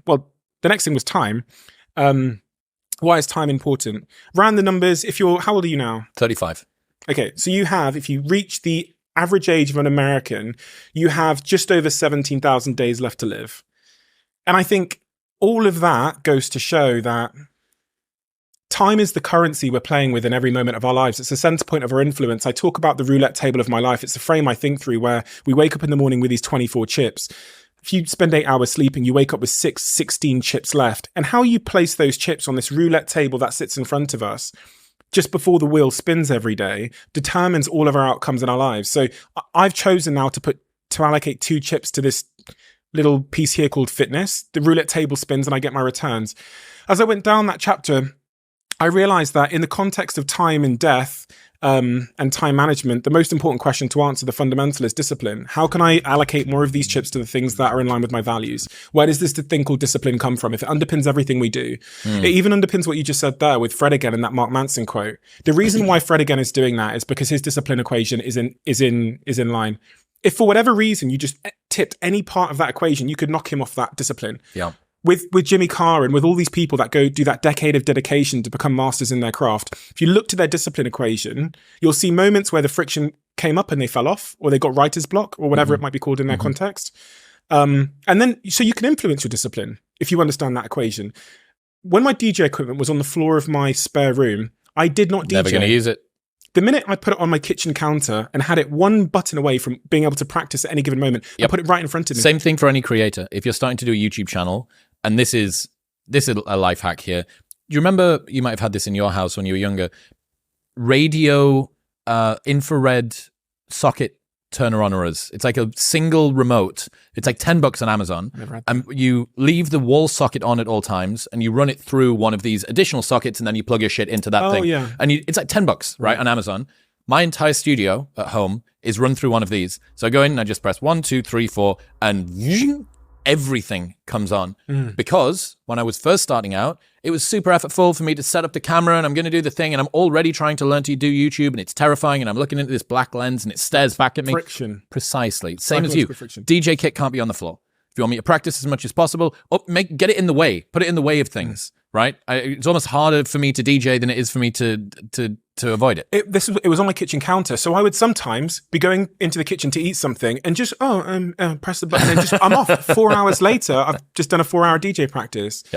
well, the next thing was time. Why is time important? Ran the numbers. How old are you now? 35. Okay, so if you reach the average age of an American, you have just over 17,000 days left to live. And I think all of that goes to show that time is the currency we're playing with in every moment of our lives. It's the center point of our influence. I talk about the roulette table of my life. It's the frame I think through, where we wake up in the morning with these 24 chips. If you spend 8 hours sleeping, you wake up with 16 chips left. And how you place those chips on this roulette table that sits in front of us just before the wheel spins every day determines all of our outcomes in our lives. So I've chosen now to allocate 2 chips to this little piece here called fitness. The roulette table spins and I get my returns. As I went down that chapter, I realized that in the context of time and death, and time management, the most important question to answer, the fundamental, is discipline. How can I allocate more of these chips to the things that are in line with my values? Where does this thing called discipline come from? If it underpins everything we do, it even underpins what you just said there with Fred again in that Mark Manson quote. The reason why Fred again is doing that is because his discipline equation is in line. If for whatever reason you just tipped any part of that equation, you could knock him off that discipline. Yeah. With Jimmy Carr and with all these people that go do that decade of dedication to become masters in their craft, if you look to their discipline equation, you'll see moments where the friction came up and they fell off, or they got writer's block, or whatever it might be called in their context. And then, so you can influence your discipline if you understand that equation. When my DJ equipment was on the floor of my spare room, I did not DJ. Never going to use it. The minute I put it on my kitchen counter and had it one button away from being able to practice at any given moment, I put it right in front of me. Same thing for any creator. If you're starting to do a YouTube channel, and this is a life hack here. You remember, you might have had this in your house when you were younger, radio infrared socket turner-oners. It's like a single remote. It's like $10 on Amazon. And you leave the wall socket on at all times and you run it through one of these additional sockets and then you plug your shit into that thing. Yeah. And it's like $10, right, on Amazon. My entire studio at home is run through one of these. So I go in and I just press 1, 2, 3, 4 and everything comes on. Because when I was first starting out, it was super effortful for me to set up the camera and I'm going to do the thing and I'm already trying to learn to do YouTube and it's terrifying and I'm looking into this black lens and it stares back at me. Friction. Precisely. Same as you. Friction. DJ kit can't be on the floor. If you want me to practice as much as possible, get it in the way. Put it in the way of things, right? It's almost harder for me to DJ than it is for me to avoid it. It was on my kitchen counter, so I would sometimes be going into the kitchen to eat something and just press the button and I'm off. 4 hours later, I've just done a 4-hour DJ practice. Yeah.